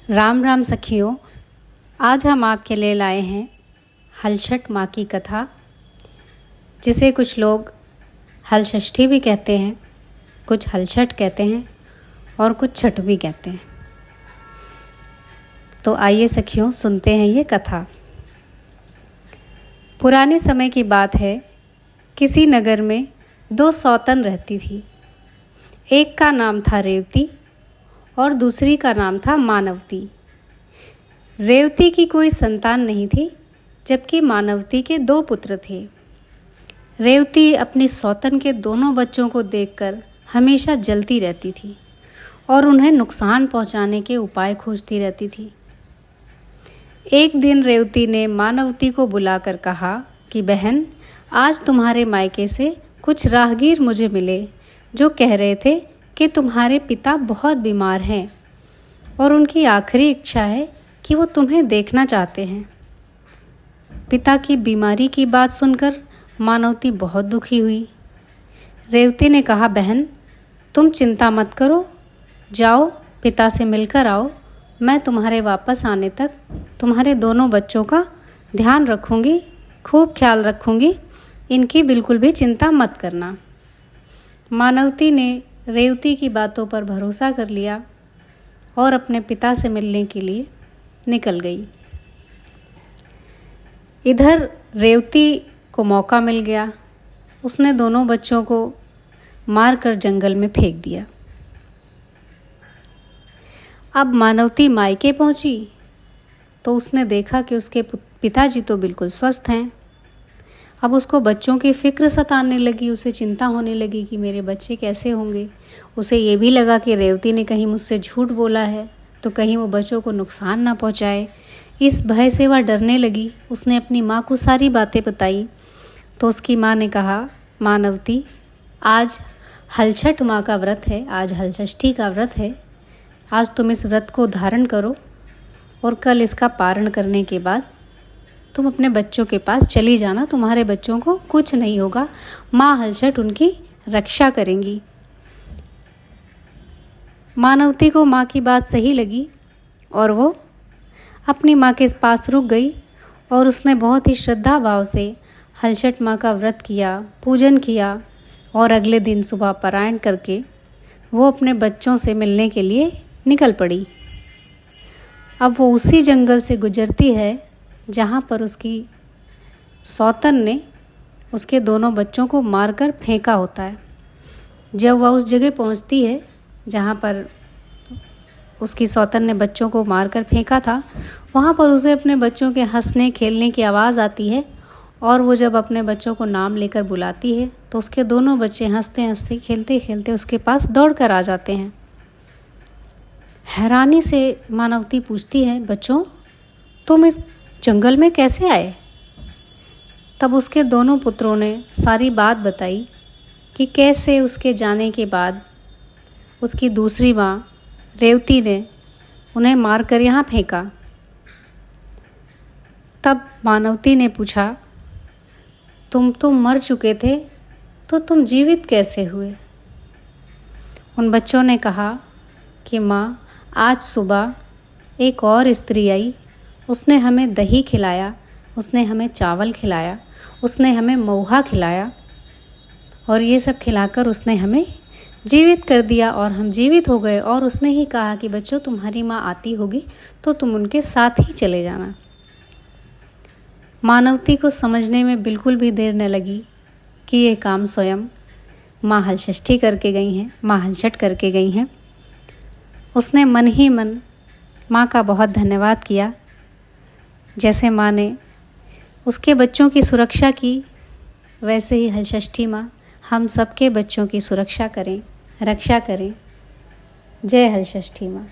राम राम सखियों, आज हम आपके लिए लाए हैं हलछठ माँ की कथा, जिसे कुछ लोग हलषष्ठी भी कहते हैं, कुछ हलछठ कहते हैं और कुछ छठ भी कहते हैं। तो आइए सखियों, सुनते हैं ये कथा। पुराने समय की बात है। किसी नगर में दो सौतन रहती थी। एक का नाम था रेवती और दूसरी का नाम था मानवती। रेवती की कोई संतान नहीं थी, जबकि मानवती के दो पुत्र थे। रेवती अपनी सौतन के दोनों बच्चों को देखकर हमेशा जलती रहती थी और उन्हें नुकसान पहुंचाने के उपाय खोजती रहती थी। एक दिन रेवती ने मानवती को बुलाकर कहा कि बहन, आज तुम्हारे मायके से कुछ राहगीर मुझे मिले जो कह रहे थे कि तुम्हारे पिता बहुत बीमार हैं और उनकी आखिरी इच्छा है कि वो तुम्हें देखना चाहते हैं। पिता की बीमारी की बात सुनकर मानवती बहुत दुखी हुई। रेवती ने कहा, बहन, तुम चिंता मत करो, जाओ पिता से मिलकर आओ। मैं तुम्हारे वापस आने तक तुम्हारे दोनों बच्चों का ध्यान रखूँगी, खूब ख्याल रखूँगी। इनकी बिल्कुल भी चिंता मत करना। मानवती ने रेवती की बातों पर भरोसा कर लिया और अपने पिता से मिलने के लिए निकल गई। इधर रेवती को मौका मिल गया। उसने दोनों बच्चों को मारकर जंगल में फेंक दिया। अब मानवती मायके पहुंची तो उसने देखा कि उसके पिताजी तो बिल्कुल स्वस्थ हैं। अब उसको बच्चों की फ़िक्र सताने लगी, उसे चिंता होने लगी कि मेरे बच्चे कैसे होंगे। उसे ये भी लगा कि रेवती ने कहीं मुझसे झूठ बोला है तो कहीं वो बच्चों को नुकसान ना पहुंचाए। इस भय से वह डरने लगी। उसने अपनी माँ को सारी बातें बताई तो उसकी माँ ने कहा, मानवती, आज हलछठ माँ का व्रत है, आज हलषष्ठी का व्रत है। आज तुम इस व्रत को धारण करो और कल इसका पारण करने के बाद तुम अपने बच्चों के पास चली जाना। तुम्हारे बच्चों को कुछ नहीं होगा, माँ हलछठ उनकी रक्षा करेंगी। मानवती को माँ की बात सही लगी और वो अपनी माँ के पास रुक गई और उसने बहुत ही श्रद्धा भाव से हलछठ माँ का व्रत किया, पूजन किया और अगले दिन सुबह पारायण करके वो अपने बच्चों से मिलने के लिए निकल पड़ी। अब वो उसी जंगल से गुजरती है जहाँ पर उसकी सौतन ने उसके दोनों बच्चों को मारकर फेंका होता है। जब वह उस जगह पहुँचती है जहाँ पर उसकी सौतन ने बच्चों को मारकर फेंका था, वहाँ पर उसे अपने बच्चों के हंसने खेलने की आवाज़ आती है और वो जब अपने बच्चों को नाम लेकर बुलाती है तो उसके दोनों बच्चे हंसते हंसते खेलते खेलते उसके पास दौड़ कर आ जाते हैं। हैरानी से मानवती पूछती है, बच्चों, तुम इस जंगल में कैसे आए? तब उसके दोनों पुत्रों ने सारी बात बताई कि कैसे उसके जाने के बाद उसकी दूसरी माँ रेवती ने उन्हें मारकर यहाँ फेंका। तब मानवती ने पूछा, तुम तो मर चुके थे तो तुम जीवित कैसे हुए? उन बच्चों ने कहा कि माँ, आज सुबह एक और स्त्री आई, उसने हमें दही खिलाया, उसने हमें चावल खिलाया, उसने हमें महुआ खिलाया और ये सब खिलाकर उसने हमें जीवित कर दिया और हम जीवित हो गए। और उसने ही कहा कि बच्चों, तुम्हारी माँ आती होगी तो तुम उनके साथ ही चले जाना। मानवती को समझने में बिल्कुल भी देर न लगी कि ये काम स्वयं माँ हलषष्ठी करके गई हैं, माँ हलछठ करके गई हैं। उसने मन ही मन माँ का बहुत धन्यवाद किया। जैसे माँ ने उसके बच्चों की सुरक्षा की, वैसे ही हलषष्ठी माँ हम सबके बच्चों की सुरक्षा करें, रक्षा करें। जय हलषष्ठी माँ।